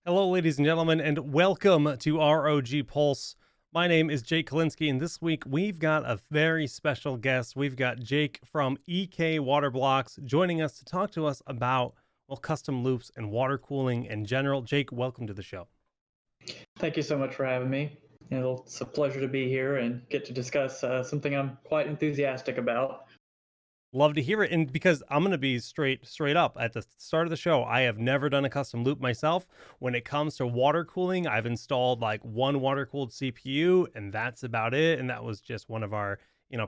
Hello, ladies and gentlemen, and welcome to ROG Pulse. My name is Jake Kalinsky, and this week we've got a very special guest. We've got Jake from EK Water Blocks joining us to talk to us about, well, custom loops and water cooling in general. Jake, welcome to the show. Thank you so much for having me. It's a pleasure to be here and get to discuss something I'm quite enthusiastic about. Love to hear it, and because I'm going to be straight up at the start of the show, I have never done a custom loop myself. When it comes to water cooling, I've installed like one water cooled CPU, and that's about it. And that was just one of our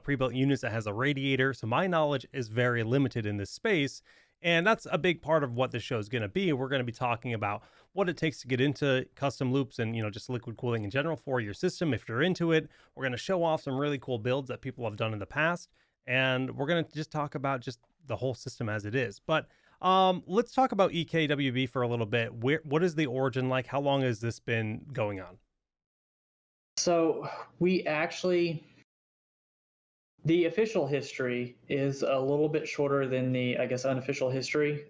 pre-built units that has a radiator. So my knowledge is very limited in this space, and that's a big part of what the show is going to be. We're going to be talking about what it takes to get into custom loops and just liquid cooling in general for your system if you're into it. We're going to show off some really cool builds that people have done in the past. And we're going to just talk about just the whole system as it is. But let's talk about EKWB for a little bit. What is the origin like? How long has this been going on? So the official history is a little bit shorter than the, I guess, unofficial history.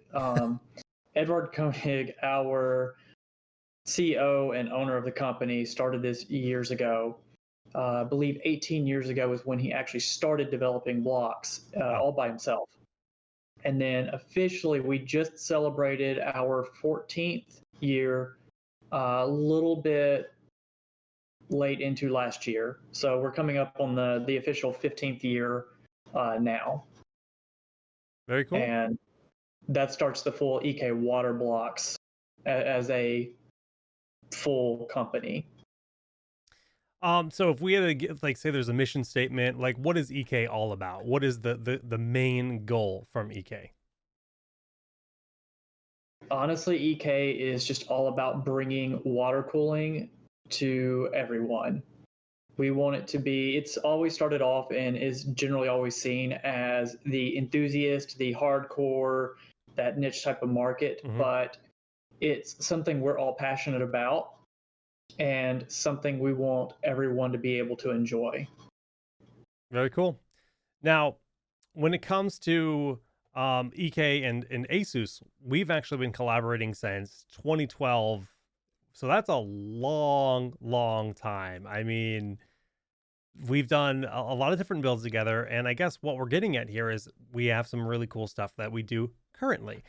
Edward Koenig, our CEO and owner of the company, started this years ago. I believe 18 years ago is when he actually started developing blocks all by himself. And then officially, we just celebrated our 14th year a little bit late into last year. So we're coming up on the official 15th year now. Very cool. And that starts the full EK Water Blocks as a full company. So if we had to get, like, say there's a mission statement, like what is EK all about? What is the main goal from EK? Honestly, EK is just all about bringing water cooling to everyone. We want it to be, it's always started off and is generally always seen as the enthusiast, the hardcore, that niche type of market, but it's something we're all passionate about and something we want everyone to be able to enjoy. Very cool. Now, when it comes to EK and ASUS, we've actually been collaborating since 2012. So that's a long time. I mean, we've done a lot of different builds together. And I guess what we're getting at here is we have some really cool stuff that we do currently.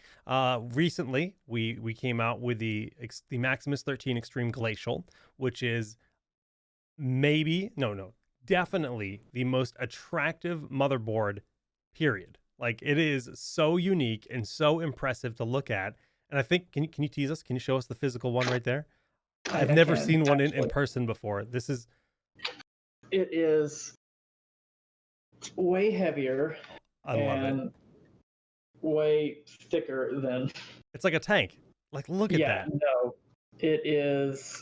Recently, we came out with the Maximus XIII Extreme Glacial, which is definitely the most attractive motherboard, period. Like, it is so unique and so impressive to look at. And I think, can you tease us? Can you show us the physical one right there? I've never seen one in person before. It is way heavier. I love it. Way thicker than. It's like a tank. Like, look at that. No, it is.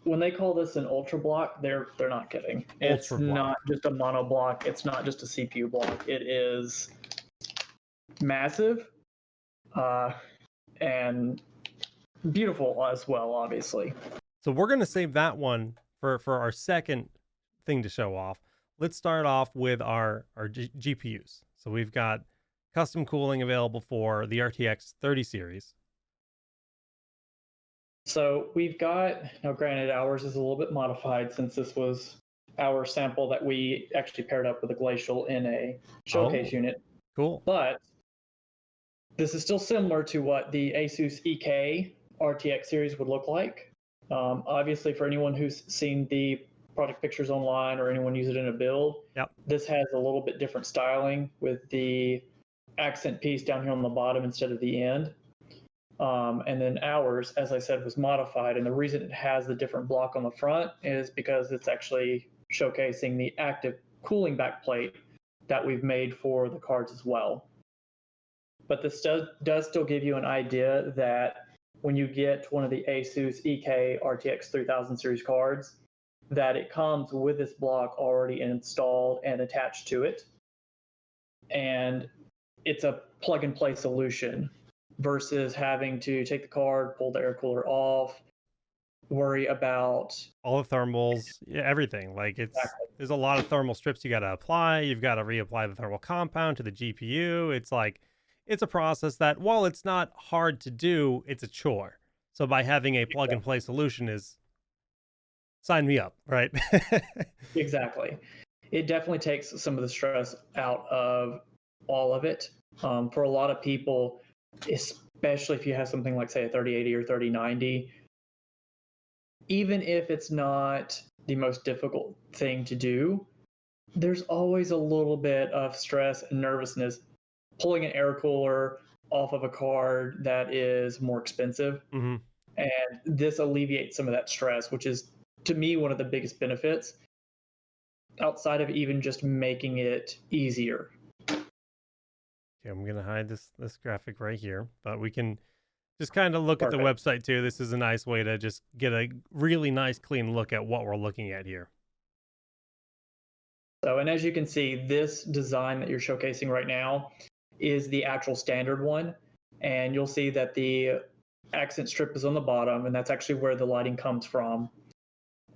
When they call this an ultra block, they're not kidding. It's not just a mono block. It's not just a CPU block. It is massive, and beautiful as well, obviously. So we're gonna save that one for our second thing to show off. Let's start off with our GPUs. So we've got custom cooling available for the RTX 30 series. So we've got, now granted, ours is a little bit modified since this was our sample that we actually paired up with a Glacial in a showcase unit. Cool. But this is still similar to what the ASUS EK RTX series would look like. Obviously, for anyone who's seen the product pictures online or anyone use it in a build, this has a little bit different styling with the accent piece down here on the bottom instead of the end. And then ours, as I said, was modified. And the reason it has the different block on the front is because it's actually showcasing the active cooling backplate that we've made for the cards as well. But this does still give you an idea that when you get one of the ASUS EK RTX 3000 series cards, that it comes with this block already installed and attached to it. And it's a plug-and-play solution versus having to take the card, pull the air cooler off, worry about all the thermals, everything. Like, there's a lot of thermal strips you got to apply. You've got to reapply the thermal compound to the GPU. It's like, it's a process that, while it's not hard to do, it's a chore. So by having a plug and play solution is sign me up, right? Exactly. It definitely takes some of the stress out of all of it. For a lot of people, especially if you have something like, say, a 3080 or 3090, even if it's not the most difficult thing to do, there's always a little bit of stress and nervousness pulling an air cooler off of a card that is more expensive. Mm-hmm. And this alleviates some of that stress, which is, to me, one of the biggest benefits outside of even just making it easier. Okay, I'm gonna hide this graphic right here, but we can just kind of look at the Perfect. website too. This is a nice way to just get a really nice clean look at what we're looking at here. So, and as you can see, this design that you're showcasing right now is the actual standard one. And you'll see that the accent strip is on the bottom, and that's actually where the lighting comes from.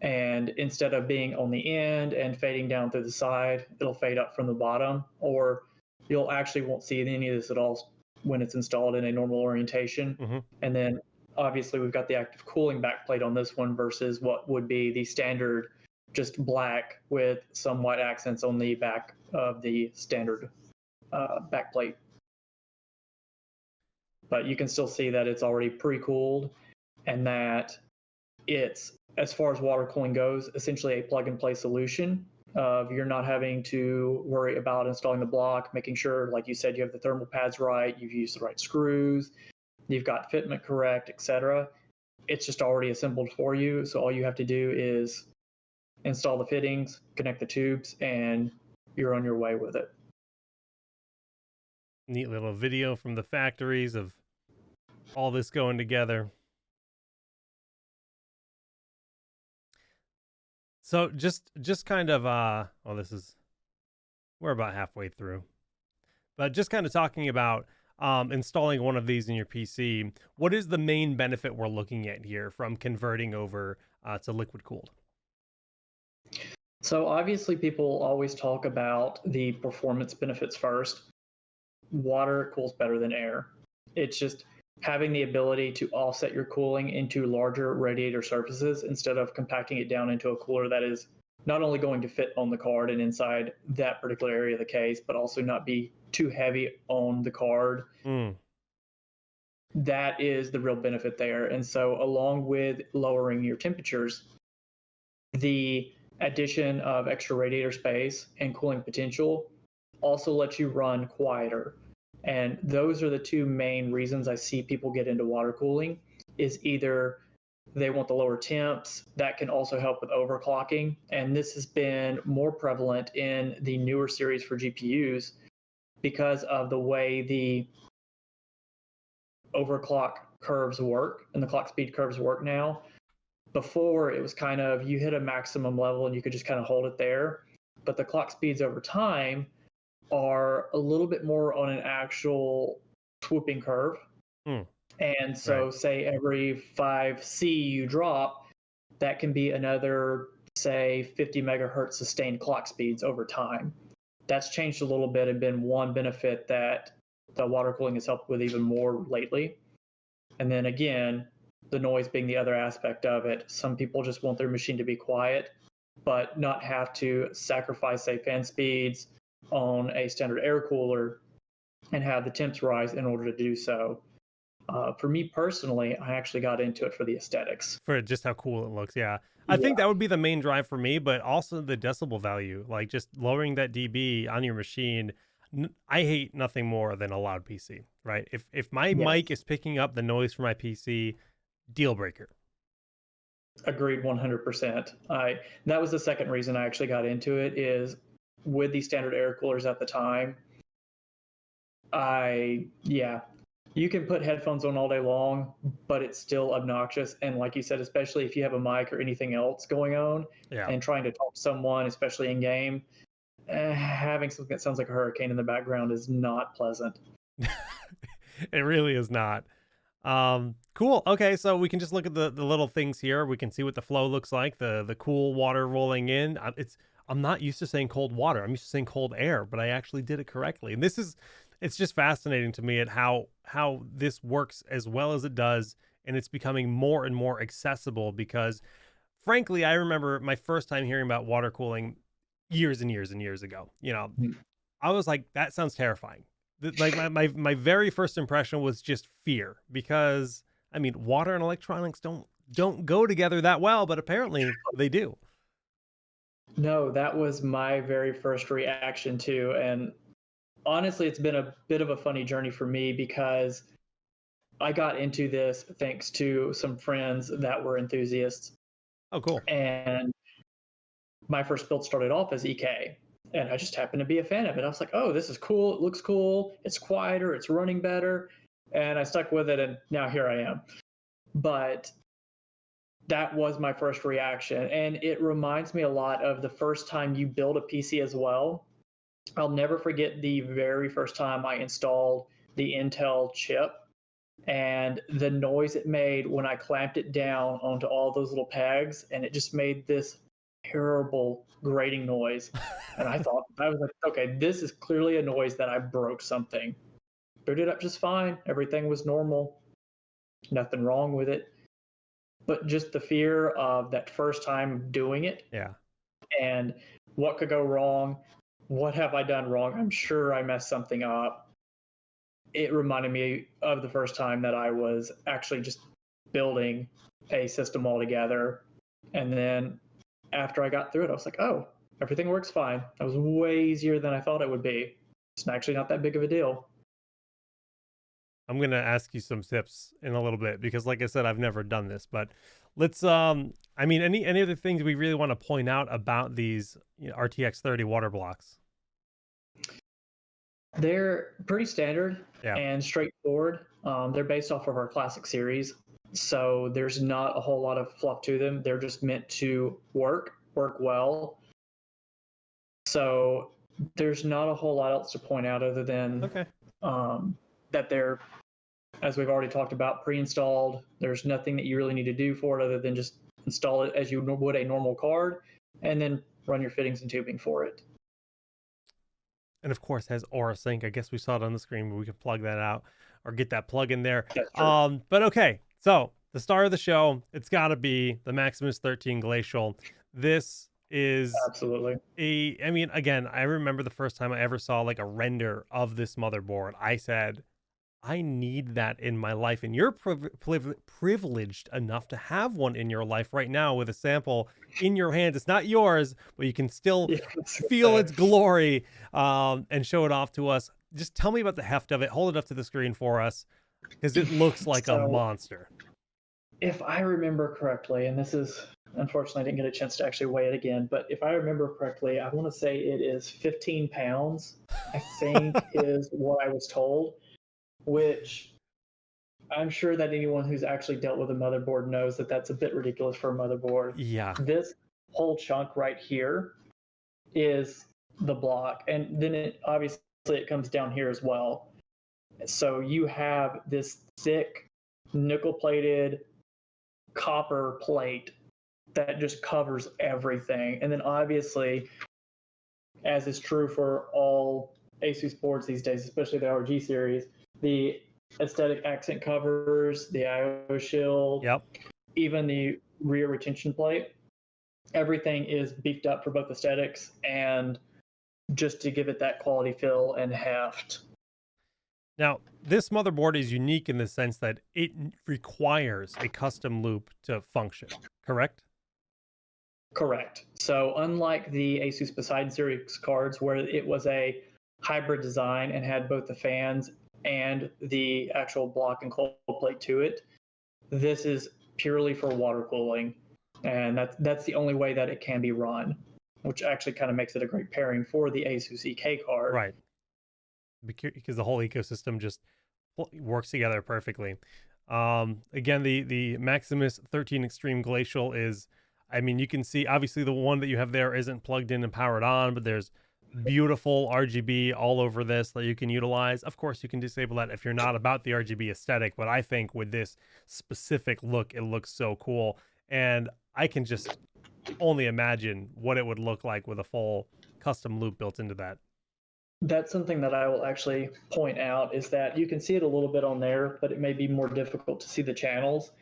And instead of being on the end and fading down through the side, it'll fade up from the bottom, or you'll actually won't see any of this at all when it's installed in a normal orientation. Mm-hmm. And then obviously we've got the active cooling backplate on this one versus what would be the standard just black with some white accents on the back of the standard backplate. But you can still see that it's already pre-cooled and that it's, as far as water cooling goes, essentially a plug and play solution. You're not having to worry about installing the block, making sure, like you said, you have the thermal pads right, you've used the right screws, you've got fitment correct, etc. It's just already assembled for you. So all you have to do is install the fittings, connect the tubes, and you're on your way with it. Neat little video from the factories of all this going together. So just kind of well, we're about halfway through, but just kind of talking about installing one of these in your PC. What is the main benefit we're looking at here from converting over to liquid cooled? So obviously people always talk about the performance benefits first. Water cools better than air. It's just having the ability to offset your cooling into larger radiator surfaces instead of compacting it down into a cooler that is not only going to fit on the card and inside that particular area of the case, but also not be too heavy on the card. That is the real benefit there. And so along with lowering your temperatures, the addition of extra radiator space and cooling potential also lets you run quieter. And those are the two main reasons I see people get into water cooling, is either they want the lower temps. That can also help with overclocking. And this has been more prevalent in the newer series for GPUs because of the way the overclock curves work and the clock speed curves work now. Before, it was kind of, you hit a maximum level and you could just kind of hold it there. But the clock speeds over time are a little bit more on an actual swooping curve. And so, right, say every 5C you drop, that can be another, say, 50 megahertz sustained clock speeds over time. That's changed a little bit and been one benefit that the water cooling has helped with even more lately. And then again, the noise being the other aspect of it. Some people just want their machine to be quiet, but not have to sacrifice, say, fan speeds on a standard air cooler and have the temps rise in order to do so. For me personally, I actually got into it for the aesthetics. For just how cool it looks, yeah. I think that would be the main drive for me, but also the decibel value, like just lowering that dB on your machine. I hate nothing more than a loud PC, right? If my mic is picking up the noise from my PC, deal breaker. Agreed 100%. That was the second reason I actually got into it, is with the standard air coolers at the time. You can put headphones on all day long, but it's still obnoxious. And like you said, especially if you have a mic or anything else going on and trying to talk to someone, especially in game, having something that sounds like a hurricane in the background is not pleasant. It really is not. Cool. Okay, so we can just look at the little things here. We can see what the flow looks like, the cool water rolling in. I'm not used to saying cold water. I'm used to saying cold air, but I actually did it correctly. And it's just fascinating to me at how this works as well as it does and it's becoming more and more accessible because, frankly, I remember my first time hearing about water cooling years and years and years ago. I was like, that sounds terrifying. Like my very first impression was just fear, because I mean, water and electronics don't go together that well, but apparently they do. No, that was my very first reaction too. And honestly, it's been a bit of a funny journey for me because I got into this thanks to some friends that were enthusiasts. Oh, cool. And my first build started off as EK. And I just happened to be a fan of it. I was like, oh, this is cool. It looks cool. It's quieter. It's running better. And I stuck with it. And now here I am. But that was my first reaction. And it reminds me a lot of the first time you build a PC as well. I'll never forget the very first time I installed the Intel chip and the noise it made when I clamped it down onto all those little pegs, and it just made this terrible grating noise. And I was like, okay, this is clearly a noise that I broke something. Booted up just fine. Everything was normal. Nothing wrong with it. But just the fear of that first time doing it. Yeah. And what could go wrong? What have I done wrong? I'm sure I messed something up. It reminded me of the first time that I was actually just building a system altogether. And then after I got through it, I was like, oh, everything works fine. That was way easier than I thought it would be. It's actually not that big of a deal. I'm going to ask you some tips in a little bit because, like I said, I've never done this, but let's, I mean, any other things we really want to point out about these RTX 30 water blocks? They're pretty standard Yeah. and straightforward. They're based off of our classic series, so there's not a whole lot of fluff to them. They're just meant to work well. So there's not a whole lot else to point out other than Okay. That they're, as we've already talked about, pre-installed. There's nothing that you really need to do for it other than just install it as you would a normal card, and then run your fittings and tubing for it. And of course has Aura Sync. I guess we saw it on the screen, but we can plug that out or get that plug in there. That's true. But okay, so the star of the show, it's got to be the Maximus XIII Glacial. This is Absolutely. I mean, again, I remember the first time I ever saw like a render of this motherboard. I said, I need that in my life. And you're privileged enough to have one in your life right now with a sample in your hands. It's not yours, but you can still feel its glory and show it off to us. Just tell me about the heft of it. Hold it up to the screen for us because it looks like a monster. If I remember correctly, and this is, unfortunately, I didn't get a chance to actually weigh it again, but if I remember correctly, I want to say it is 15 pounds, I think is what I was told. Which I'm sure that anyone who's actually dealt with a motherboard knows that that's a bit ridiculous for a motherboard. Yeah. This whole chunk right here is the block, and then it obviously it comes down here as well. So you have this thick nickel-plated copper plate that just covers everything, and then obviously, as is true for all ASUS boards these days, especially the ROG series, the aesthetic accent covers, the IO shield, even the rear retention plate, everything is beefed up for both aesthetics and just to give it that quality feel and heft. Now, this motherboard is unique in the sense that it requires a custom loop to function, correct? Correct. So unlike the ASUS Poseidon series cards where it was a hybrid design and had both the fans and the actual block and cold plate to it, this is purely for water cooling, and that's the only way that it can be run, which actually kind of makes it a great pairing for the ASUS EK card. Right, because the whole ecosystem just works together perfectly. Again, the Maximus XIII Extreme Glacial is, I mean, you can see obviously the one that you have there isn't plugged in and powered on, but there's beautiful RGB all over this that you can utilize. Of course, you can disable that if you're not about the RGB aesthetic, but I think with this specific look, it looks so cool. And I can just only imagine what it would look like with a full custom loop built into that. That's something that I will actually point out is that you can see it a little bit on there, but it may be more difficult to see the channels.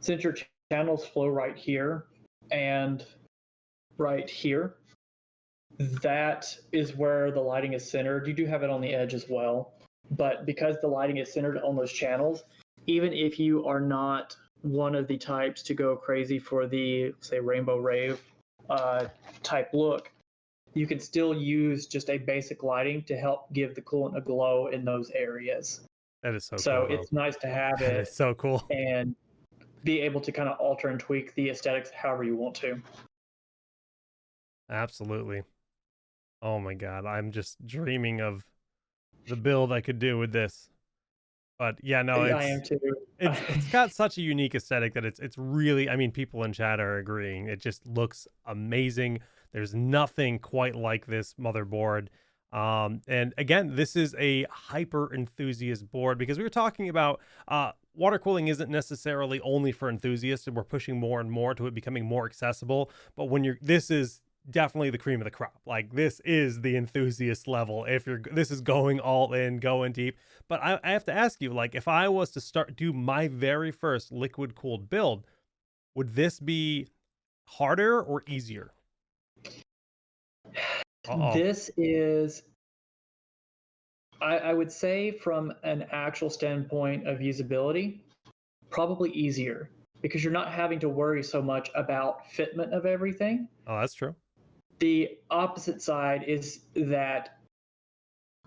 Since your channels flow right here and right here, that is where the lighting is centered. You do have it on the edge as well, but because the lighting is centered on those channels, even if you are not one of the types to go crazy for the, say, rainbow rave type look, you can still use just a basic lighting to help give the coolant a glow in those areas. That is so So cool, though. it's nice to have That is it so cool. and be able to kind of alter and tweak the aesthetics however you want to. Absolutely. Oh my God. I'm just dreaming of the build I could do with this. But yeah, no, I am too. it's got such a unique aesthetic that it's really, I mean, people in chat are agreeing. It just looks amazing. There's nothing quite like this motherboard. And again, this is a hyper enthusiast board because we were talking about water cooling isn't necessarily only for enthusiasts, and we're pushing more and more to it becoming more accessible. But when this is definitely the cream of the crop. Like, this is the enthusiast level. This is going all in, going deep. But I have to ask you, like, if I was to do my very first liquid cooled build, would this be harder or easier? This is, I would say, from an actual standpoint of usability, probably easier because you're not having to worry so much about fitment of everything. Oh, that's true. The opposite side is that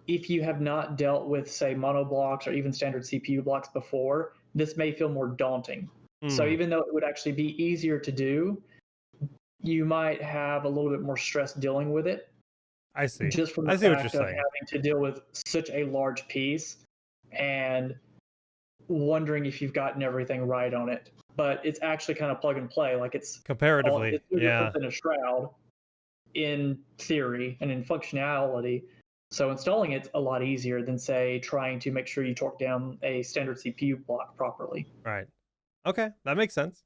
if you have not dealt with, say, mono blocks or even standard CPU blocks before, this may feel more daunting. So even though it would actually be easier to do, you might have a little bit more stress dealing with it. I see. Just from the fact of having to deal with such a large piece and wondering if you've gotten everything right on it. But it's actually kind of plug and play. Like, it's comparatively, it's in a shroud in theory and in functionality. So installing it's a lot easier than, say, trying to make sure you torque down a standard CPU block properly. Right. Okay, that makes sense.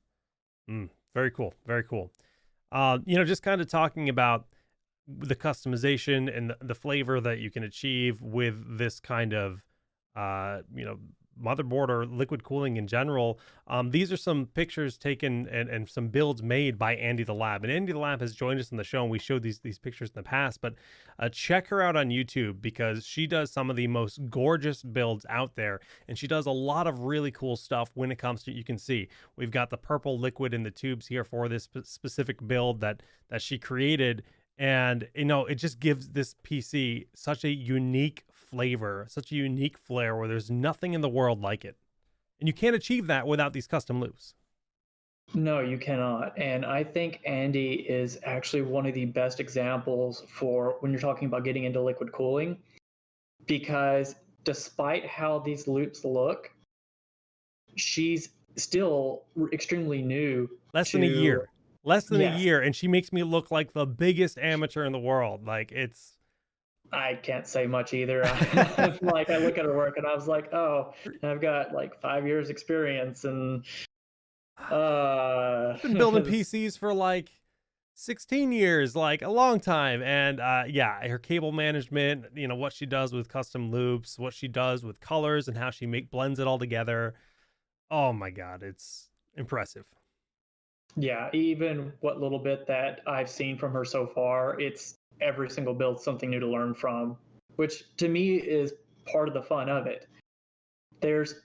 Very cool. Very cool. Just kind of talking about the customization and the flavor that you can achieve with this kind of, motherboard or liquid cooling in general. These are some pictures taken and some builds made by Andy the Lab. And Andy the Lab has joined us in the show, and we showed these pictures in the past. But check her out on YouTube because she does some of the most gorgeous builds out there, and she does a lot of really cool stuff when it comes to, you can see we've got the purple liquid in the tubes here for this specific build that she created. And, it just gives this PC such a unique flavor, such a unique flair where there's nothing in the world like it. And you can't achieve that without these custom loops. No, you cannot. And I think Andy is actually one of the best examples for when you're talking about getting into liquid cooling, because despite how these loops look, she's still extremely new. Less than a year, and she makes me look like the biggest amateur in the world. Like, I can't say much either. Like, I look at her work and I was like, oh, I've got like 5 years experience, and I've been building PCs for like 16 years, like a long time. And her cable management, what she does with custom loops, what she does with colors, and how she blends it all together. Oh my God, it's impressive. Yeah, even what little bit that I've seen from her so far, it's every single build something new to learn from, which to me is part of the fun of it. There's,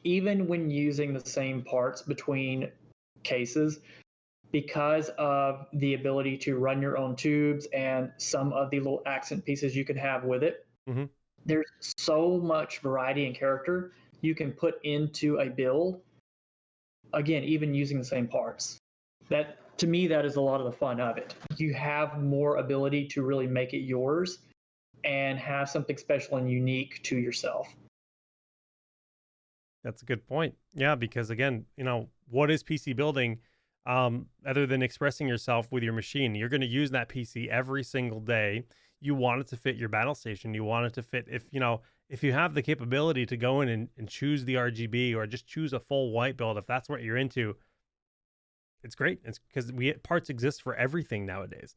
even when using the same parts between cases, because of the ability to run your own tubes and some of the little accent pieces you can have with it, there's so much variety and character you can put into a build. Again, even using the same parts. That, to me, that is a lot of the fun of it. You have more ability to really make it yours and have something special and unique to yourself. That's a good point. Yeah, because again, what is PC building other than expressing yourself with your machine? You're going to use that PC every single day. You want it to fit your battle station. You want it to fit, if you have the capability to go in and choose the RGB or just choose a full white build, if that's what you're into, it's great. It's because parts exist for everything nowadays.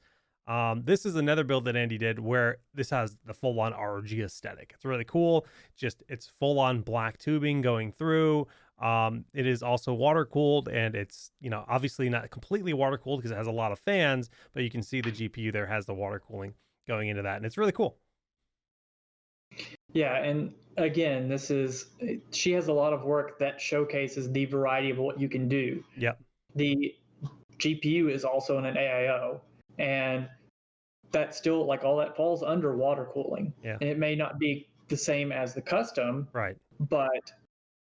This is another build that Andy did where this has the full-on ROG aesthetic. It's really cool. Just it's full-on black tubing going through. It is also water cooled, and it's, you know, obviously not completely water cooled because it has a lot of fans, but you can see the GPU there has the water cooling going into that, and it's really cool. Yeah, and again, she has a lot of work that showcases the variety of what you can do. Yep. The GPU is also in an AIO, and that still, like, all that falls under water cooling. Yeah. And it may not be the same as the custom, Right. but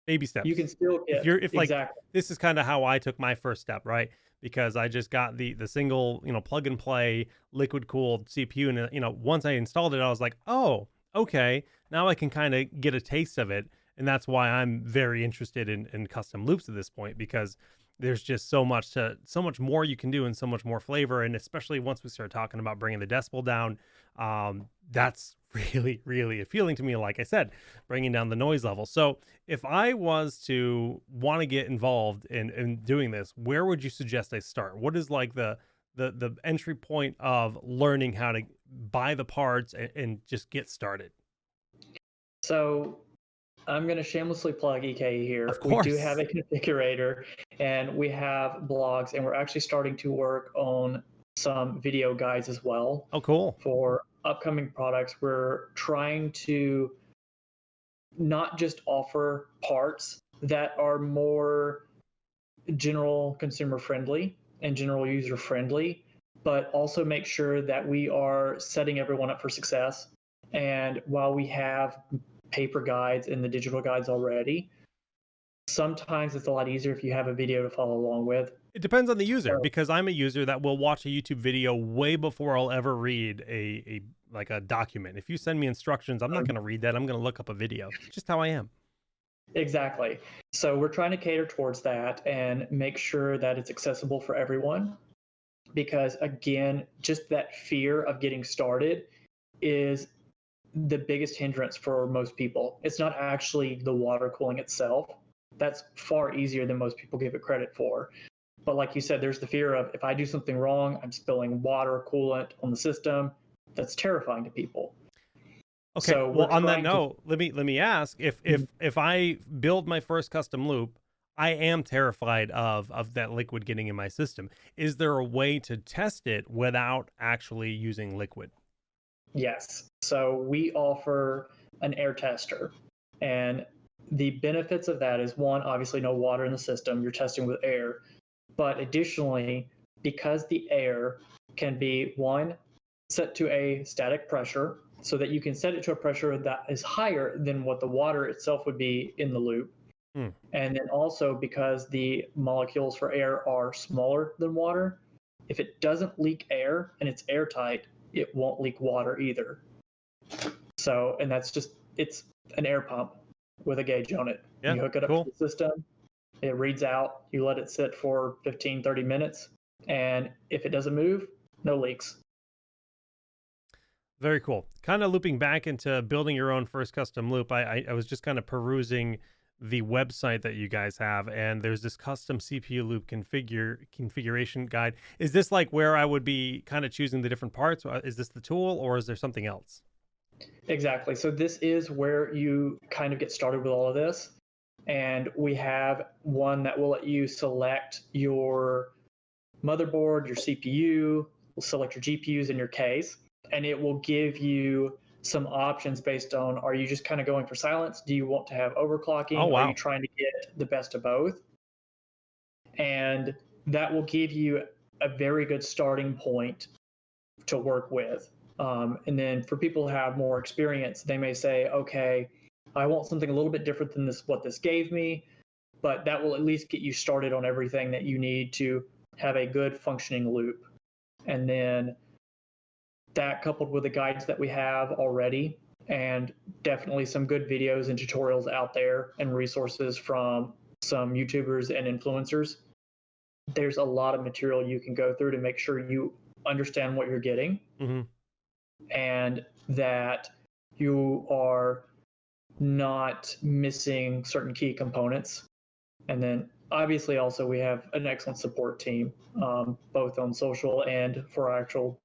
Baby you can steps. still get If like, exactly. this is kind of how I took my first step, right? Because I just got the single, you know, plug and play liquid cooled CPU, and you know, once I installed it, I was like, oh, okay, now I can kind of get a taste of it, and that's why I'm very interested in custom loops at this point, because there's just so much more you can do and so much more flavor, and especially once we start talking about bringing the decibel down, that's really appealing to me. Like I said, bringing down the noise level. So if I was to want to get involved in doing this, where would you suggest I start? What is like the entry point of learning how to buy the parts and just get started? So I'm going to shamelessly plug EKE Of here. We do have course. a configurator, and we have blogs, and we're actually starting to work on some video guides as well Oh, cool. for upcoming products. We're trying to not just offer parts that are more general consumer friendly and general user friendly, but also make sure that we are setting everyone up for success. And while we have paper guides and the digital guides already, sometimes it's a lot easier if you have a video to follow along with. It depends on the user, So, because I'm a user that will watch a YouTube video way before I'll ever read a like a document. If you send me instructions, I'm not going to read that. I'm going to look up a video. It's just how I am. exactly. So we're trying to cater towards that and make sure that it's accessible for everyone. Because again, just that fear of getting started is the biggest hindrance for most people. It's not actually the water cooling itself. That's far easier than most people give it credit for. But like you said, there's the fear of, if I do something wrong, I'm spilling water coolant on the system. That's terrifying to people. Okay, So well, we're on that trying to. note, let me ask, if I build my first custom loop, I am terrified of that liquid getting in my system. Is there a way to test it without actually using liquid? Yes. So we offer an air tester. And the benefits of that is, one, obviously no water in the system. You're testing with air. But additionally, because the air can be, one, set to a static pressure so that you can set it to a pressure that is higher than what the water itself would be in the loop. Hmm. And then also because the molecules for air are smaller than water, if it doesn't leak air and it's airtight, it won't leak water either. So, and it's an air pump with a gauge on it. Yeah, You hook it up to cool. the system, it reads out, you let it sit for 15, 30 minutes, and if it doesn't move, no leaks. Very cool. Kind of looping back into building your own first custom loop. I was just kind of perusing the website that you guys have, and there's this custom CPU loop configuration guide. Is this like where I would be kind of choosing the different parts? Is this the tool, or is there something else? Exactly. So this is where you kind of get started with all of this. And we have one that will let you select your motherboard, your CPU, will select your GPUs in your case, and it will give you some options based on, are you just kind of going for silence? Do you want to have Oh, overclocking? Are you wow. trying to get the best of both? And that will give you a very good starting point to work with. And then for people who have more experience, they may say, okay, I want something a little bit different than what this gave me, but that will at least get you started on everything that you need to have a good functioning loop. And then that, coupled with the guides that we have already, and definitely some good videos and tutorials out there and resources from some YouTubers and influencers, there's a lot of material you can go through to make sure you understand what you're getting Hmm. and that you are not missing certain key components. And then obviously also we have an excellent support team, both on social and for our actual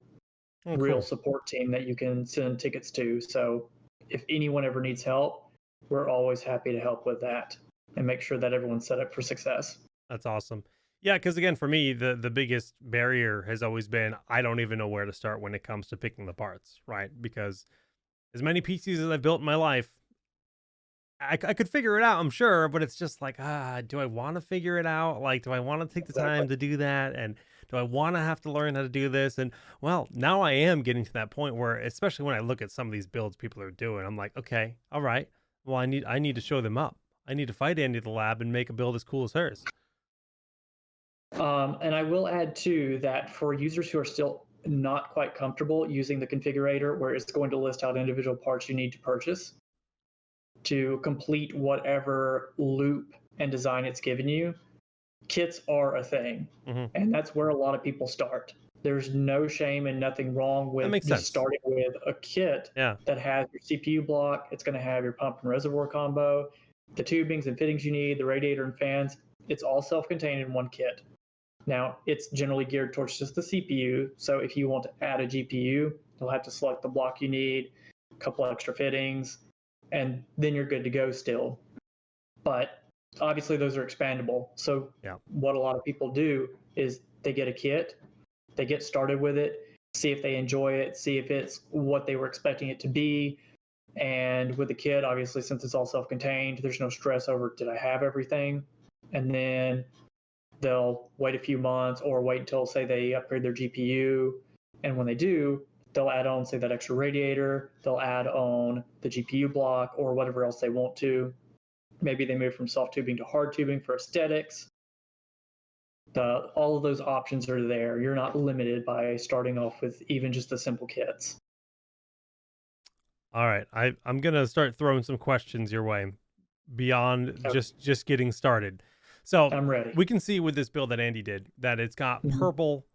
Oh, real cool. support team that you can send tickets to. So if anyone ever needs help, we're always happy to help with that and make sure that everyone's set up for success. That's awesome. Yeah, because again, for me, the biggest barrier has always been I don't even know where to start when it comes to picking the parts, right? Because as many PCs as I've built in my life, I could figure it out, I'm sure, but it's just like, do I want to figure it out? Like, do I want to take the Exactly. time to do that? And do I want to have to learn how to do this? And well, now I am getting to that point where, especially when I look at some of these builds people are doing, I'm like, okay, all right. Well, I need to show them up. I need to fight Andy the lab and make a build as cool as hers. And I will add too that for users who are still not quite comfortable using the configurator where it's going to list out individual parts you need to purchase to complete whatever loop and design it's given you, kits are a thing. Hmm. And that's where a lot of people start. There's no shame and nothing wrong That with makes just sense. starting with a kit Yeah. that has your CPU block, it's going to have your pump and reservoir combo, the tubings and fittings you need, the radiator and fans. It's all self contained in one kit. Now, it's generally geared towards just the CPU. So if you want to add a GPU, you'll have to select the block you need, a couple extra fittings, and then you're good to go still. But obviously, those are expandable. So Yeah. what a lot of people do is they get a kit, they get started with it, see if they enjoy it, see if it's what they were expecting it to be. And with the kit, obviously, since it's all self contained, there's no stress over did I have everything? And then they'll wait a few months or wait until, say, they upgrade their GPU. And when they do, they'll add on, say, that extra radiator, they'll add on the GPU block or whatever else they want to. Maybe they move from soft tubing to hard tubing for aesthetics. All of those options are there. You're not limited by starting off with even just the simple kits. All right. I'm gonna start throwing some questions your way beyond Okay, just getting started. So I'm ready. we can see with this build that Andy did that it's got Mhm. purple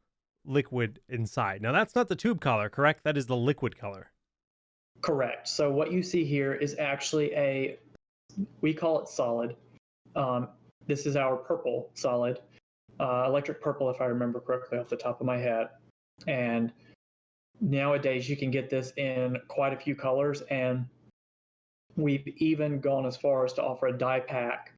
liquid inside. Now that's not the tube color, correct? That is the liquid color. Correct. So what you see here is actually we call it solid. Um, this is our purple solid, electric purple, if I remember correctly off the top of my head. And nowadays you can get this in quite a few colors, and we've even gone as far as to offer a dye pack.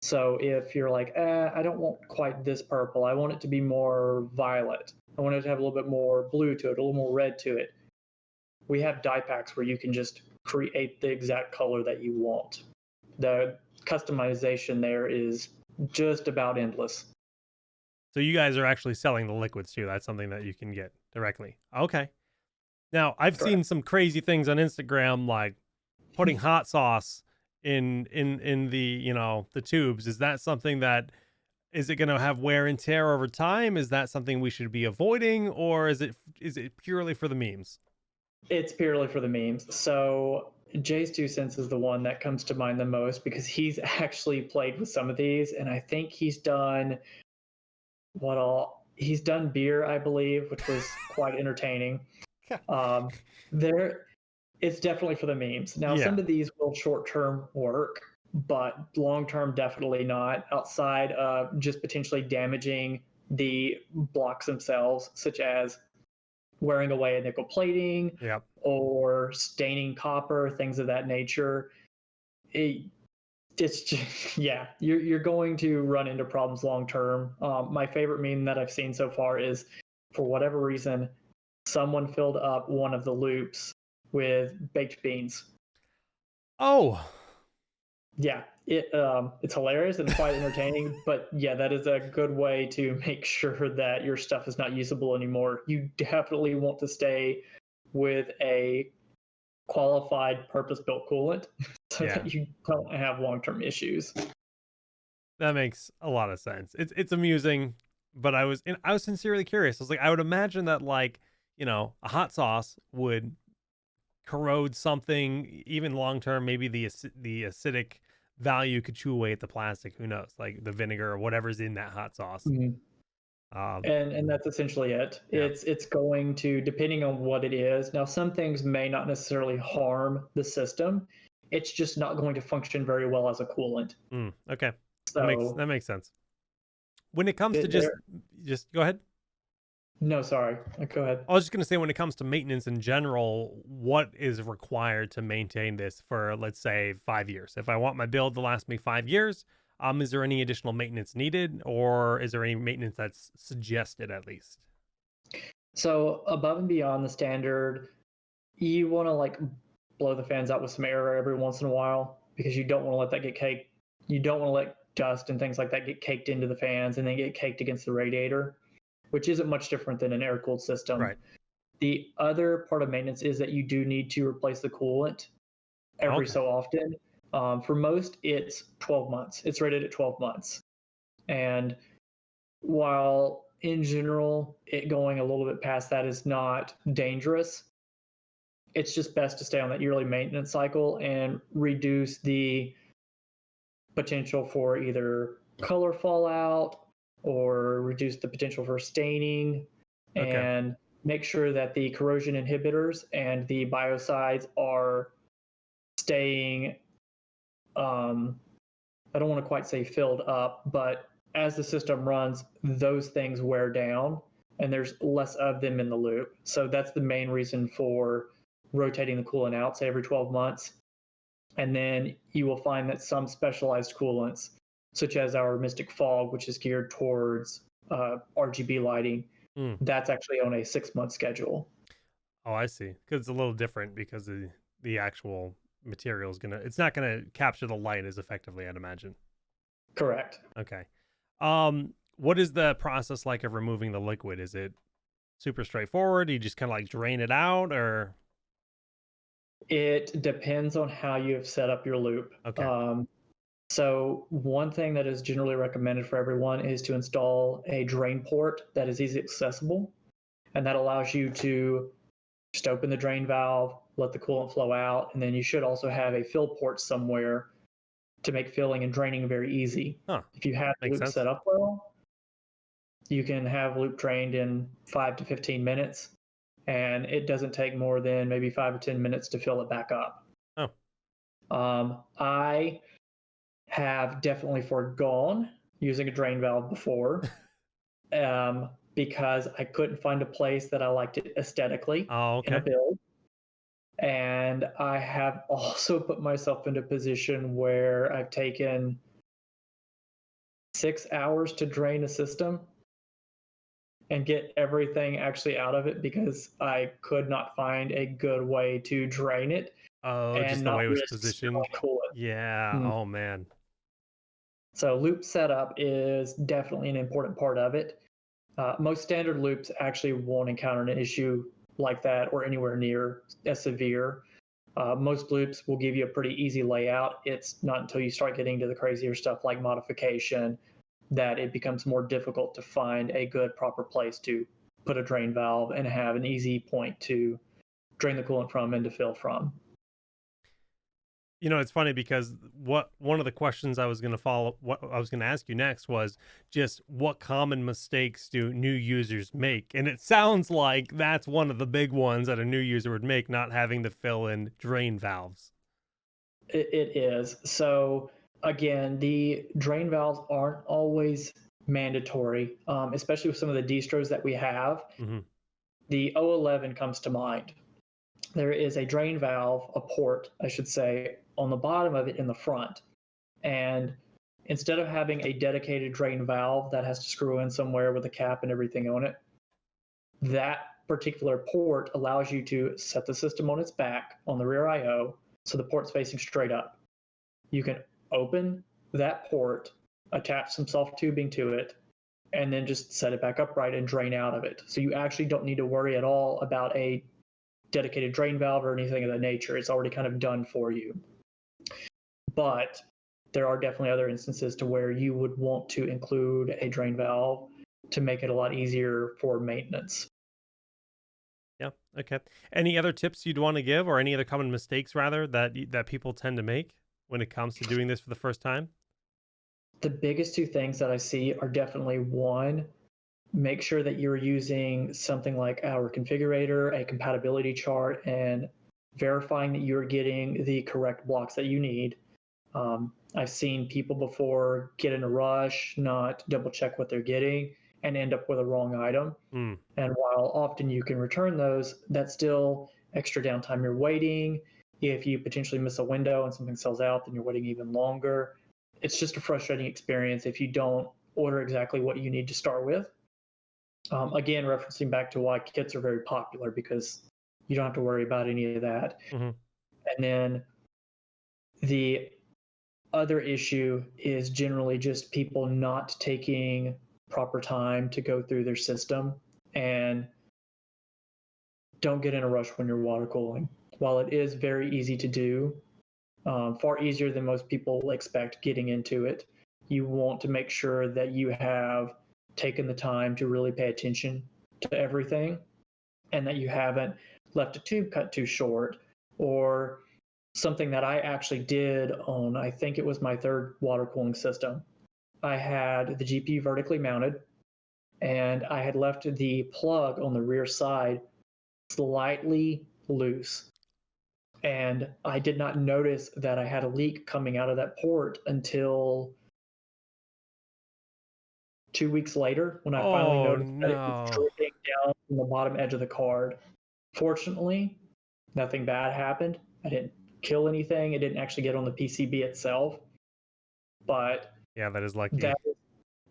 So if you're like, I don't want quite this purple, I want it to be more violet, I want it to have a little bit more blue to it, a little more red to it, we have dye packs where you can just create the exact color that you want. The customization there is just about endless. So you guys are actually selling the liquids too. That's something that you can get directly. Okay. Now I've Correct. seen some crazy things on Instagram, like putting hot sauce in the the tubes. Is that something that is it going to have wear and tear over time? Is that something we should be avoiding, or is it purely for the memes? It's purely for the memes. So Jay's 2 cents is the one that comes to mind the most because he's actually played with some of these, and I think he's done he's done beer, I believe, which was quite entertaining. Um, there, it's definitely for the memes. Now, some Yeah. of these will short term work, but long term, definitely not. Outside of just potentially damaging the blocks themselves, such as wearing away a nickel plating Yep. or staining copper, things of that nature. It, it's just, yeah, you're going to run into problems long term. My favorite meme that I've seen so far is, for whatever reason, someone filled up one of the loops with baked beans. Oh. Yeah, it's hilarious and quite entertaining. But yeah, that is a good way to make sure that your stuff is not usable anymore. You definitely want to stay with a qualified purpose-built coolant so Yeah. that you don't have long-term issues. That makes a lot of sense. It's amusing, but I was sincerely curious. I was like, I would imagine that like, a hot sauce would corrode something even long term. Maybe the acidic value could chew away at the plastic. Who knows? Like the vinegar or whatever's in that hot sauce. Mhm. Um, And that's essentially it. yeah. It's going to, depending on what it is. Now, some things may not necessarily harm the system. It's just not going to function very well as a coolant. Okay. That So makes sense. When it comes to there, just go ahead. No, sorry. Go ahead. I was just going to say, when it comes to maintenance in general, what is required to maintain this for, let's say, 5 years? If I want my build to last me 5 years, is there any additional maintenance needed, or is there any maintenance that's suggested at least? So above and beyond the standard, you want to like blow the fans out with some air every once in a while because you don't want to let that get caked. You don't want to let dust and things like that get caked into the fans and then get caked against the radiator, which isn't much different than an air cooled system. Right. The other part of maintenance is that you do need to replace the coolant every Okay. so often. For most, it's 12 months. It's rated at 12 months. And while in general, it going a little bit past that is not dangerous, it's just best to stay on that yearly maintenance cycle and reduce the potential for either color fallout or reduce the potential for staining, Okay. and make sure that the corrosion inhibitors and the biocides are staying, I don't want to quite say filled up, but as the system runs, those things wear down and there's less of them in the loop. So that's the main reason for rotating the coolant out, say every 12 months. And then you will find that some specialized coolants, such as our Mystic Fog, which is geared towards RGB lighting, Hmm. that's actually on a 6-month schedule. Oh, I see. Because it's a little different because the actual material is it's not gonna capture the light as effectively, I'd imagine. Correct. Okay. What is the process like of removing the liquid? Is it super straightforward? You just kind of like drain it out, or It depends on how you have set up your loop. okay. So one thing that is generally recommended for everyone is to install a drain port that is easily accessible, and that allows you to just open the drain valve, let the coolant flow out, and then you should also have a fill port somewhere to make filling and draining very easy. Huh. If you have the Makes loop sense. set up well, you can have loop drained in 5 to 15 minutes, and it doesn't take more than maybe 5 or 10 minutes to fill it back up. Oh, I have definitely forgone using a drain valve before, because I couldn't find a place that I liked it aesthetically oh, in a okay. build. And I have also put myself into a position where I've taken 6 hours to drain a system and get everything actually out of it because I could not find a good way to drain it Oh, and just the not way it was risk spilling positioned. coolant. Yeah. Mm. Oh man. So loop setup is definitely an important part of it. Most standard loops actually won't encounter an issue like that or anywhere near as severe. Most loops will give you a pretty easy layout. It's not until you start getting to the crazier stuff like modification that it becomes more difficult to find a good proper place to put a drain valve and have an easy point to drain the coolant from and to fill from. It's funny because one of the questions I was going to what I was going to ask you next was just what common mistakes do new users make? And it sounds like that's one of the big ones that a new user would make, not having to fill in drain valves. It is. So, again, the drain valves aren't always mandatory, especially with some of the distros that we have. Hmm. The O11 comes to mind. There is a drain valve, a port, I should say, on the bottom of it in the front. And instead of having a dedicated drain valve that has to screw in somewhere with a cap and everything on it, that particular port allows you to set the system on its back on the rear IO so the port's facing straight up. You can open that port, attach some soft tubing to it, and then just set it back upright and drain out of it. So you actually don't need to worry at all about a dedicated drain valve or anything of that nature. It's already kind of done for you. But there are definitely other instances to where you would want to include a drain valve to make it a lot easier for maintenance. Yeah. Okay. Any other tips you'd want to give, or any other common mistakes rather that people tend to make when it comes to doing this for the first time? The biggest two things that I see are definitely one, make sure that you're using something like our configurator, a compatibility chart, and verifying that you're getting the correct blocks that you need. I've seen people before get in a rush, not double check what they're getting, and end up with a wrong item. Mm. And while often you can return those, that's still extra downtime you're waiting. If you potentially miss a window and something sells out, then you're waiting even longer. It's just a frustrating experience if you don't order exactly what you need to start with. Again, referencing back to why kits are very popular, because you don't have to worry about any of that. Mm-hmm. And then the other issue is generally just people not taking proper time to go through their system, and don't get in a rush when you're water cooling. While it is very easy to do, far easier than most people expect getting into it, you want to make sure that you have taken the time to really pay attention to everything, and that you haven't left a tube cut too short, or something that I actually did on, I think it was my third water cooling system. I had the GPU vertically mounted, and I had left the plug on the rear side slightly loose. And I did not notice that I had a leak coming out of that port until 2 weeks later, when I finally Oh noticed that it was no. dripping down from the bottom edge of the card. Fortunately, nothing bad happened. I didn't kill anything. It didn't actually get on the PCB itself. But Yeah, that is lucky. that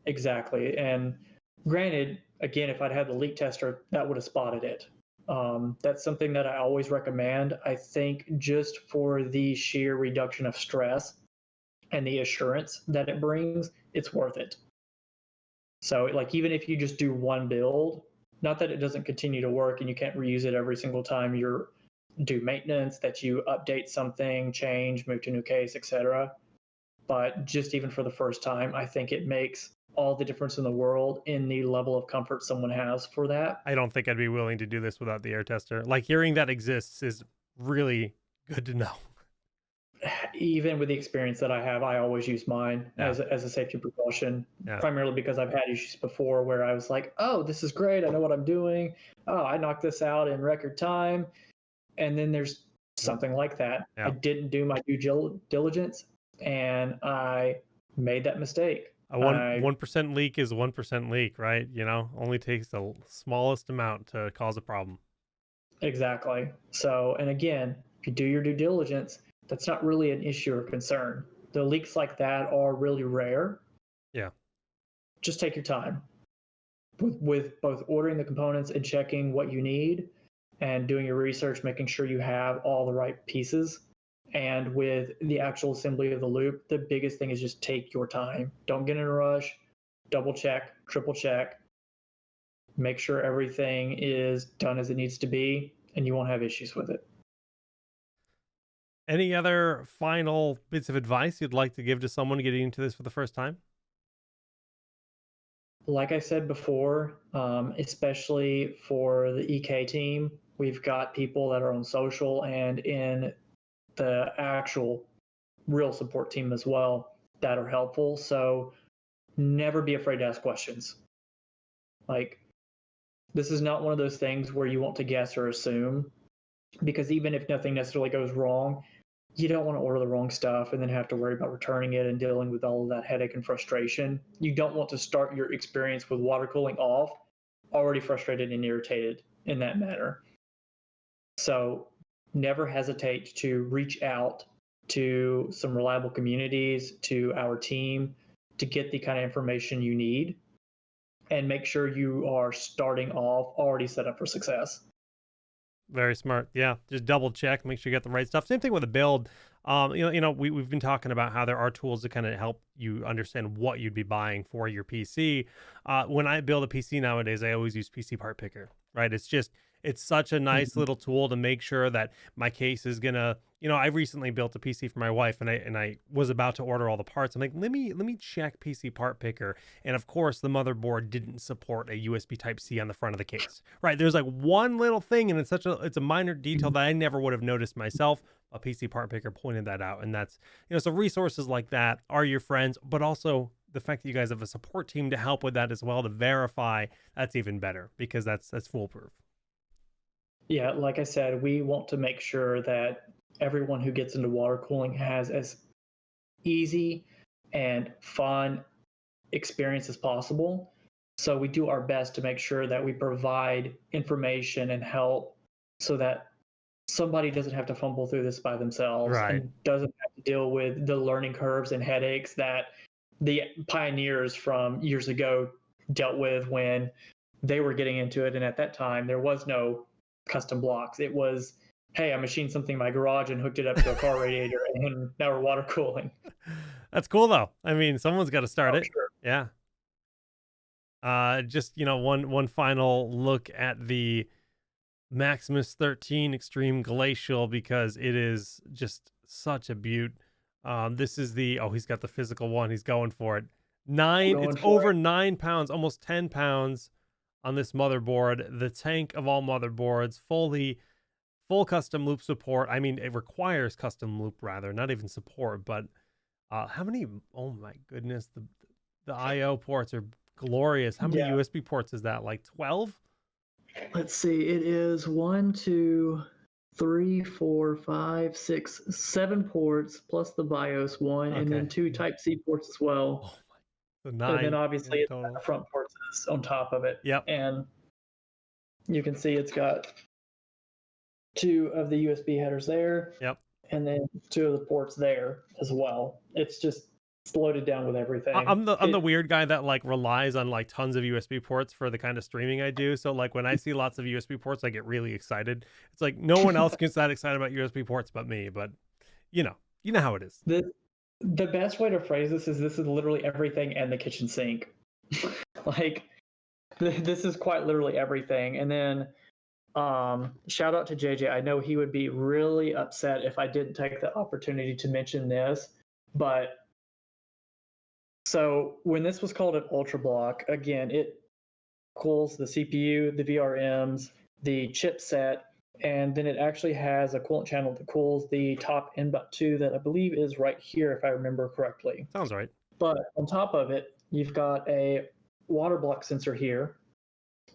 exactly. And granted, again, if I'd had the leak tester, that would have spotted it. That's something that I always recommend. I think just for the sheer reduction of stress and the assurance that it brings, it's worth it. So, like, even if you just do one build, not that it doesn't continue to work and you can't reuse it every single time you do maintenance, that you update something, change, move to a new case, etc. But just even for the first time, I think it makes all the difference in the world in the level of comfort someone has for that. I don't think I'd be willing to do this without the air tester. Like, hearing that exists is really good to know. Even with the experience that I have, I always use mine Yeah. as a safety precaution, Yeah. primarily because I've had issues before where I was like, oh, this is great. I know what I'm doing. Oh, I knocked this out in record time. And then there's something like that. I Yeah. didn't do my due diligence, and I made that mistake. A 1% leak is 1% leak, right? You know, only takes the smallest amount to cause a problem. Exactly. So, and again, if you do your due diligence, that's not really an issue or concern. The leaks like that are really rare. Yeah. Just take your time with both ordering the components and checking what you need, and doing your research, making sure you have all the right pieces. And with the actual assembly of the loop, the biggest thing is just take your time. Don't get in a rush. Double check, triple check. Make sure everything is done as it needs to be, and you won't have issues with it. Any other final bits of advice you'd like to give to someone getting into this for the first time? Like I said before, especially for the EK team, we've got people that are on social and in the actual real support team as well that are helpful. So never be afraid to ask questions. Like, this is not one of those things where you want to guess or assume, because even if nothing necessarily goes wrong, you don't want to order the wrong stuff and then have to worry about returning it and dealing with all of that headache and frustration. You don't want to start your experience with water cooling off already frustrated and irritated in that manner. So never hesitate to reach out to some reliable communities, to our team, to get the kind of information you need, and make sure you are starting off already set up for success. Very smart. Yeah, just double check, make sure you got the right stuff. Same thing with a build. We've been talking about how there are tools that kind of help you understand what you'd be buying for your PC. When I build a PC nowadays, I always use PC Part Picker. Right? It's such a nice Mhm. little tool to make sure that my case is gonna. I recently built a PC for my wife, and I was about to order all the parts. I'm like, let me check PC Part Picker, and of course, the motherboard didn't support a USB Type C on the front of the case. Right? There's like one little thing, and it's a minor detail that I never would have noticed myself. A PC Part Picker pointed that out, and that's so resources like that are your friends, but also the fact that you guys have a support team to help with that as well to verify, that's even better, because that's foolproof. Yeah, like I said, we want to make sure that everyone who gets into water cooling has as easy and fun experience as possible. So we do our best to make sure that we provide information and help so that somebody doesn't have to fumble through this by themselves Right. and doesn't have to deal with the learning curves and headaches that the pioneers from years ago dealt with when they were getting into it. And at that time, there was no custom blocks. It was, hey, I machined something in my garage and hooked it up to a car radiator, and now we're water cooling. That's cool though. I mean, someone's got to start Oh, it. sure. Yeah. Just one final look at the Maximus XIII Extreme Glacial because it is just such a beaut. This is he's got the physical one. He's going for it. It's over 9 pounds, almost 10 pounds on this motherboard. The tank of all motherboards, full custom loop support. I mean, it requires custom loop rather, not even support, but how many, oh my goodness, the IO ports are glorious. How many USB ports is that? Like 12? Let's see. It is 1, 2, 3, 4, 5, 6, 7 ports plus the BIOS one, and then 2 Type-C ports as well. Oh my, the And then 9 obviously it's got total. the front ports on top of it. Yep. And you can see it's got 2 of the USB headers there. Yep. And then 2 of the ports there as well. It's just loaded down with everything. I'm the weird guy that like relies on like tons of USB ports for the kind of streaming I do. So like when I see lots of USB ports, I get really excited. It's like no one else gets that excited about USB ports but me. But you know how it is. The best way to phrase this is literally everything and the kitchen sink. Like this is quite literally everything. And then shout out to JJ. I know he would be really upset if I didn't take the opportunity to mention this, but so when this was called an ultra block, again, it cools the CPU, the VRMs, the chipset, and then it actually has a coolant channel that cools the top NBUT2 that I believe is right here, if I remember correctly. Sounds right. But on top of it, you've got a water block sensor here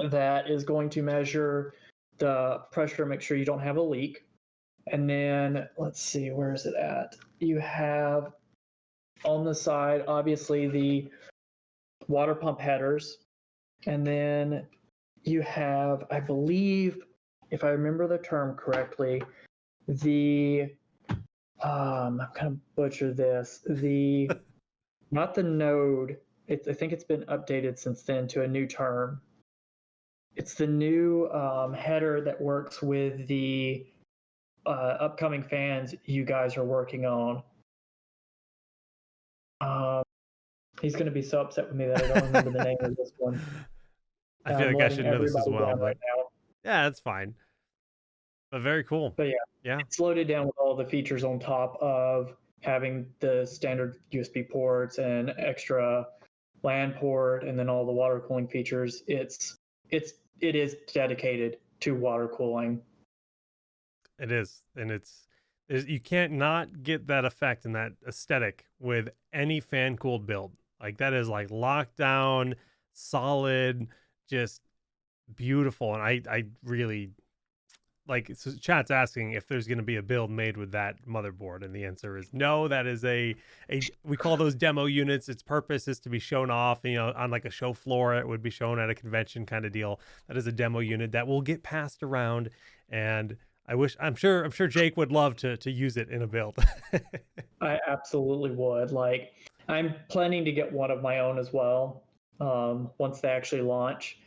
that is going to measure the pressure, make sure you don't have a leak. And then let's see, where is it at? You have on the side, obviously, the water pump headers. And then you have, I believe, if I remember the term correctly, I'm going to butcher this, not the node, I think it's been updated since then to a new term. It's the new header that works with the upcoming fans you guys are working on. He's going to be so upset with me that I don't remember the name of this one. I feel like I should know this as well, but right now. Yeah, that's fine. But very cool. But yeah, it's loaded down with all the features on top of having the standard USB ports and extra LAN port, and then all the water cooling features. It is dedicated to water cooling. It is, and you can't not get that effect and that aesthetic with any fan cooled build. Like that is like locked down, solid, just beautiful. And I really like, so chat's asking if there's going to be a build made with that motherboard, and the answer is no. That is we call those demo units. Its purpose is to be shown off, on like a show floor. It would be shown at a convention kind of deal. That is a demo unit that will get passed around, and I'm sure Jake would love to use it in a build. I absolutely would. Like, I'm planning to get one of my own as well, once they actually launch.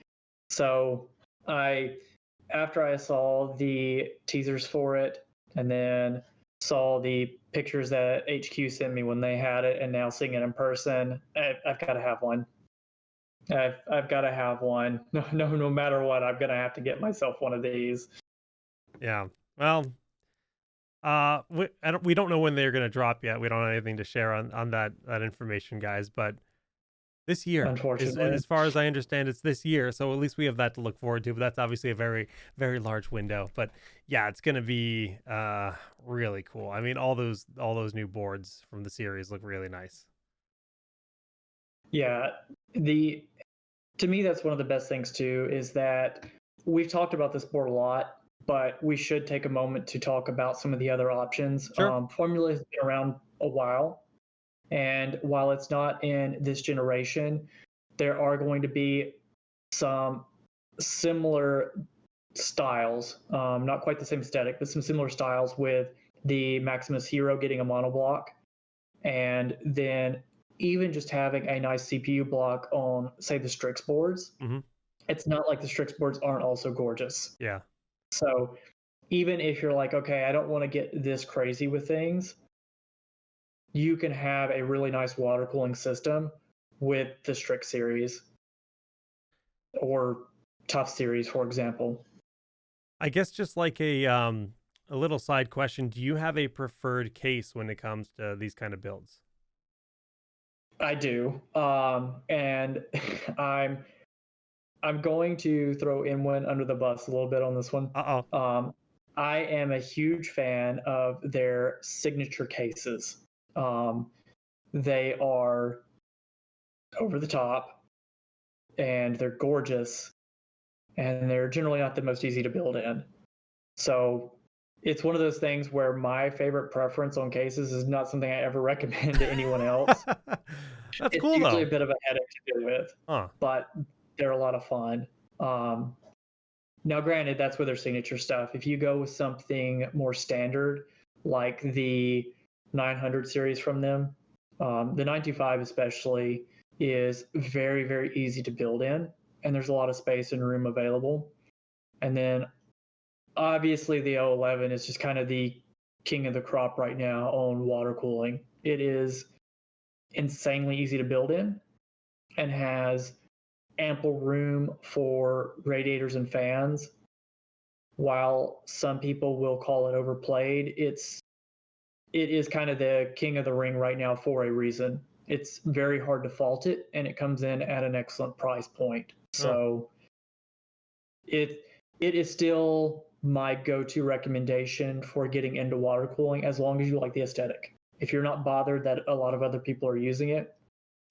So after I saw the teasers for it, and then saw the pictures that HQ sent me when they had it, and now seeing it in person, I've got to have one. I've got to have one. No matter what, I'm gonna have to get myself one of these. Yeah. Well, we don't know when they're going to drop yet. We don't have anything to share on that information, guys. But this year, unfortunately, as far as I understand, it's this year. So at least we have that to look forward to. But that's obviously a very, very large window. But yeah, it's going to be really cool. I mean, all those new boards from the series look really nice. Yeah, to me, that's one of the best things too, is that we've talked about this board a lot, but we should take a moment to talk about some of the other options. Sure. Formula has been around a while, and while it's not in this generation, there are going to be some similar styles, not quite the same aesthetic, but some similar styles with the Maximus Hero getting a monoblock, and then even just having a nice CPU block on, say, the Strix boards. Mm-hmm. It's not like the Strix boards aren't also gorgeous. Yeah. So even if you're like, okay, I don't want to get this crazy with things, you can have a really nice water cooling system with the Strix series or Tough series, for example. I guess just like a little side question, do you have a preferred case when it comes to these kind of builds? I do, and I'm going to throw Inwin under the bus a little bit on this one. Uh-oh. I am a huge fan of their signature cases. They are over the top, and they're gorgeous, and they're generally not the most easy to build in. So it's one of those things where my favorite preference on cases is not something I ever recommend to anyone else. That's It's cool usually though. a bit of a headache to deal with, Huh. but they're a lot of fun. Now, granted, that's with their signature stuff. If you go with something more standard, like the 900 series from them, the 925 especially is very, very easy to build in, and there's a lot of space and room available. And then obviously the 011 is just kind of the king of the crop right now on water cooling. It is insanely easy to build in and has ample room for radiators and fans. While some people will call it overplayed, it is kind of the king of the ring right now for a reason. It's very hard to fault it, and it comes in at an excellent price point. So it is still my go-to recommendation for getting into water cooling, as long as you like the aesthetic. If you're not bothered that a lot of other people are using it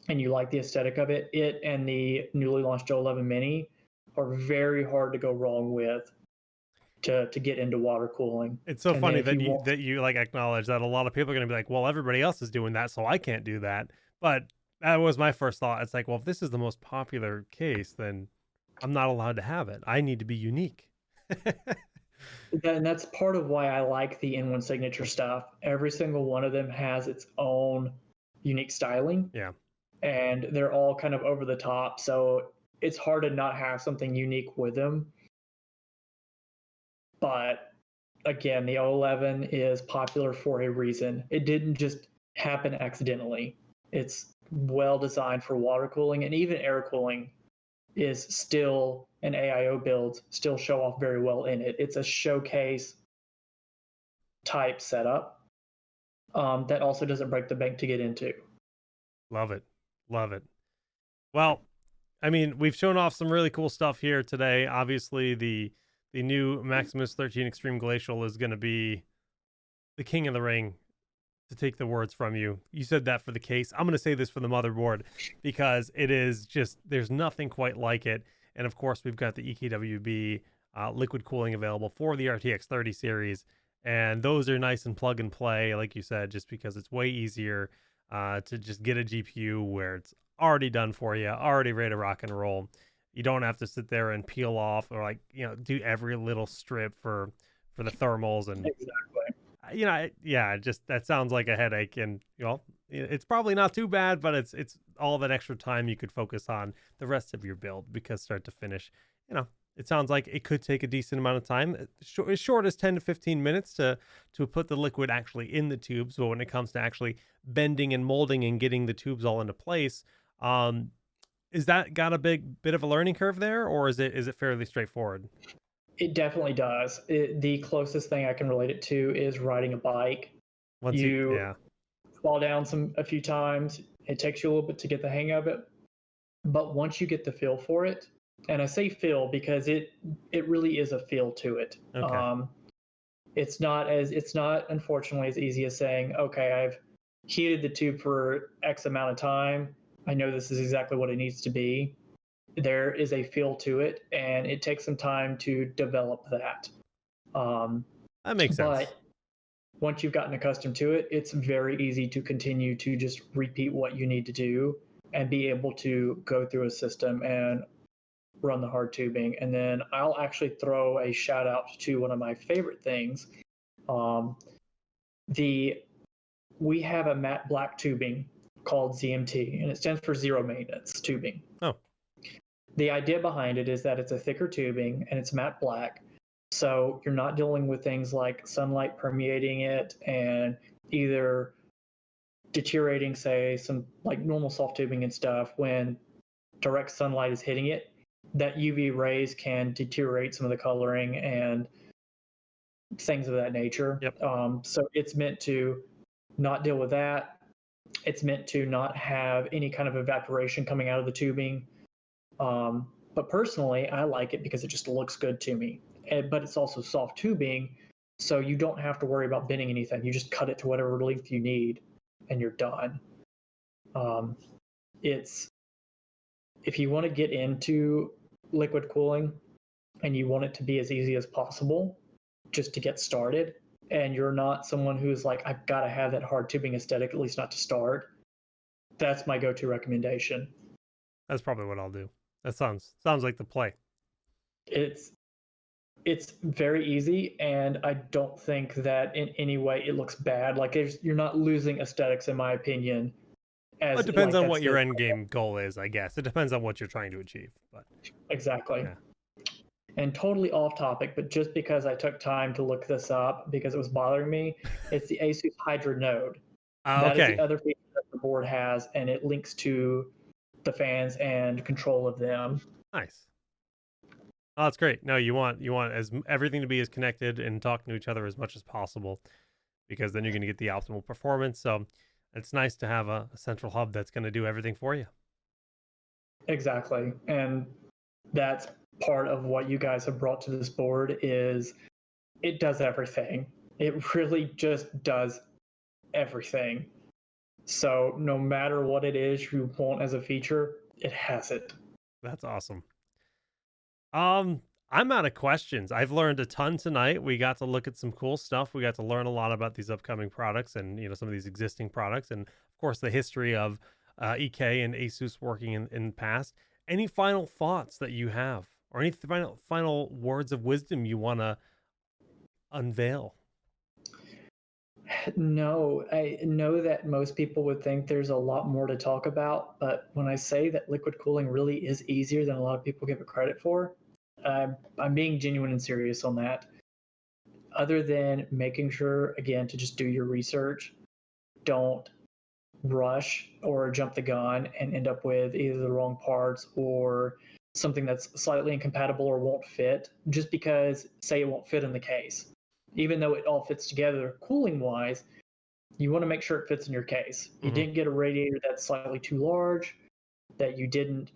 and you like the aesthetic of it, it and the newly launched 011 Mini are very hard to go wrong with to get into water cooling. It's so And then funny if that you you want, like acknowledge that a lot of people are going to be like, well, everybody else is doing that, so I can't do that. But that was my first thought. It's like, well, if this is the most popular case, then I'm not allowed to have it. I need to be unique. and that's part of why I like the N1 signature stuff. Every single one of them has its own unique styling, Yeah. and they're all kind of over the top. So it's hard to not have something unique with them. But again, the 011 is popular for a reason. It didn't just happen accidentally. It's well designed for water cooling, and even air cooling is still an AIO build, still show off very well in it. It's a showcase type setup that also doesn't break the bank to get into. Love it. Love it. Well, I mean, we've shown off some really cool stuff here today. Obviously, the new Maximus XIII Extreme Glacial is going to be the king of the ring, to take the words from you. You said that for the case. I'm going to say this for the motherboard, because it is just, there's nothing quite like it. And of course, we've got the EKWB liquid cooling available for the RTX 30 series. And those are nice and plug and play, like you said, just because it's way easier to just get a GPU where it's already done for you, already ready to rock and roll. You don't have to sit there and peel off or do every little strip for the thermals. And Exactly. just that sounds like a headache. And it's probably not too bad, but it's all that extra time you could focus on the rest of your build, because start to finish, it sounds like it could take a decent amount of time, as short as 10 to 15 minutes to put the liquid actually in the tubes. But when it comes to actually bending and molding and getting the tubes all into place, is that got a big bit of a learning curve there, or is it fairly straightforward? It definitely does. The closest thing I can relate it to is riding a bike. You Yeah. fall down a few times. It takes you a little bit to get the hang of it, but once you get the feel for it, and I say feel because it really is a feel to it. Okay. It's not unfortunately as easy as saying, okay, I've heated the tube for X amount of time. I know this is exactly what it needs to be. There is a feel to it, and it takes some time to develop that. That makes sense. But once you've gotten accustomed to it, it's very easy to continue to just repeat what you need to do and be able to go through a system and run the hard tubing. And then I'll actually throw a shout out to one of my favorite things. We have a matte black tubing called ZMT, and it stands for zero maintenance tubing. Oh. The idea behind it is that it's a thicker tubing and it's matte black. So you're not dealing with things like sunlight permeating it and either deteriorating, say, some like normal soft tubing and stuff. When direct sunlight is hitting it, that UV rays can deteriorate some of the coloring and things of that nature. Yep. So it's meant to not deal with that. It's meant to not have any kind of evaporation coming out of the tubing. But personally, I like it because it just looks good to me. But it's also soft tubing, so you don't have to worry about bending anything. You just cut it to whatever length you need, and you're done. If you want to get into liquid cooling and you want it to be as easy as possible just to get started, and you're not someone who's like, I've got to have that hard tubing aesthetic, at least not to start, that's my go-to recommendation. That's probably what I'll do. That sounds like the play. It's very easy, and I don't think that in any way it looks bad. Like you're not losing aesthetics, in my opinion. It depends on what your end game goal is, I guess. It depends on what you're trying to achieve. But exactly. Yeah. And totally off topic, but just because I took time to look this up because it was bothering me, it's the ASUS Hydra node. That is the other feature that the board has, and it links to the fans and control of them. Nice. Oh, that's great. No, you want everything to be as connected and talking to each other as much as possible, because then you're going to get the optimal performance. So it's nice to have a central hub that's going to do everything for you. Exactly. And that's part of what you guys have brought to this board is it does everything. It really just does everything. So no matter what it is you want as a feature, it has it. That's awesome. I'm out of questions. I've learned a ton tonight. We got to look at some cool stuff. We got to learn a lot about these upcoming products and, some of these existing products, and of course the history of EK and ASUS working in the past. Any final thoughts that you have, or any final words of wisdom you want to unveil? No, I know that most people would think there's a lot more to talk about, but when I say that liquid cooling really is easier than a lot of people give it credit for, I'm being genuine and serious on that. Other than making sure, again, to just do your research, don't rush or jump the gun and end up with either the wrong parts or something that's slightly incompatible or won't fit just because, say, it won't fit in the case. Even though it all fits together cooling wise, you want to make sure it fits in your case. You didn't get a radiator that's slightly too large, that you didn't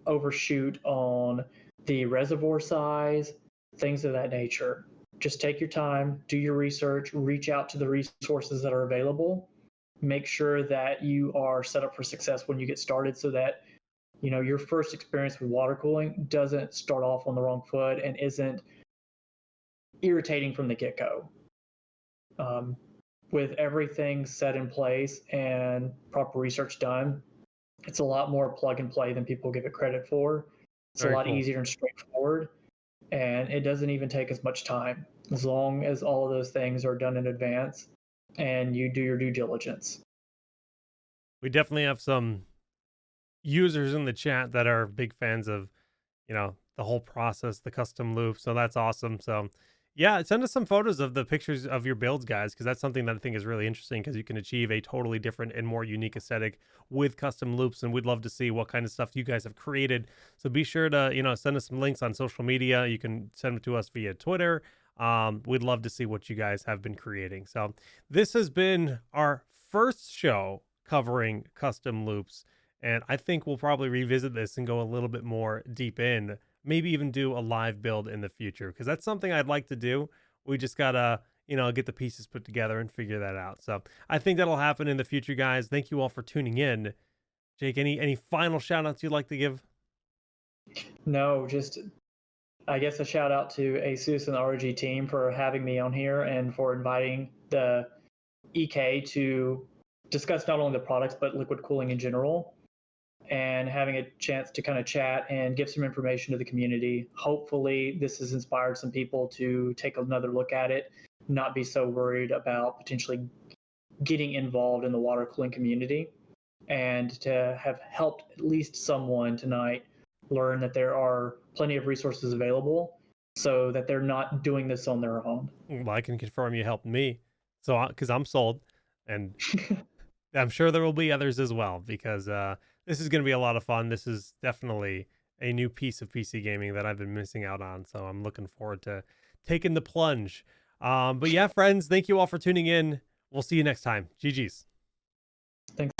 overshoot on the reservoir size, things of that nature. Just take your time, do your research, reach out to the resources that are available, make sure that you are set up for success when you get started so that your first experience with water cooling doesn't start off on the wrong foot and isn't irritating from the get-go. With everything set in place and proper research done, it's a lot more plug and play than people give it credit for. It's a lot easier and straightforward, and it doesn't even take as much time as long as all of those things are done in advance and you do your due diligence. We definitely have some users in the chat that are big fans of, the whole process, the custom loop. So that's awesome. So yeah, send us some photos of the pictures of your builds, guys, because that's something that I think is really interesting, because you can achieve a totally different and more unique aesthetic with custom loops, and we'd love to see what kind of stuff you guys have created. So be sure to, send us some links on social media. You can send them to us via Twitter. We'd love to see what you guys have been creating. So this has been our first show covering custom loops, and I think we'll probably revisit this and go a little bit more deep in, maybe even do a live build in the future, because that's something I'd like to do. We just gotta, get the pieces put together and figure that out. So I think that'll happen in the future, guys. Thank you all for tuning in. Jake, any final shout outs you'd like to give? No, just I guess a shout out to ASUS and the ROG team for having me on here and for inviting the EK to discuss not only the products but liquid cooling in general. and having a chance to kind of chat and give some information to the community. Hopefully, this has inspired some people to take another look at it, not be so worried about potentially getting involved in the water cooling community, and to have helped at least someone tonight learn that there are plenty of resources available so that they're not doing this on their own. Well, I can confirm you helped me. So, because I'm sold, and I'm sure there will be others as well, because this is going to be a lot of fun. This is definitely a new piece of PC gaming that I've been missing out on. So I'm looking forward to taking the plunge. But yeah, friends, thank you all for tuning in. We'll see you next time. GG's. Thanks.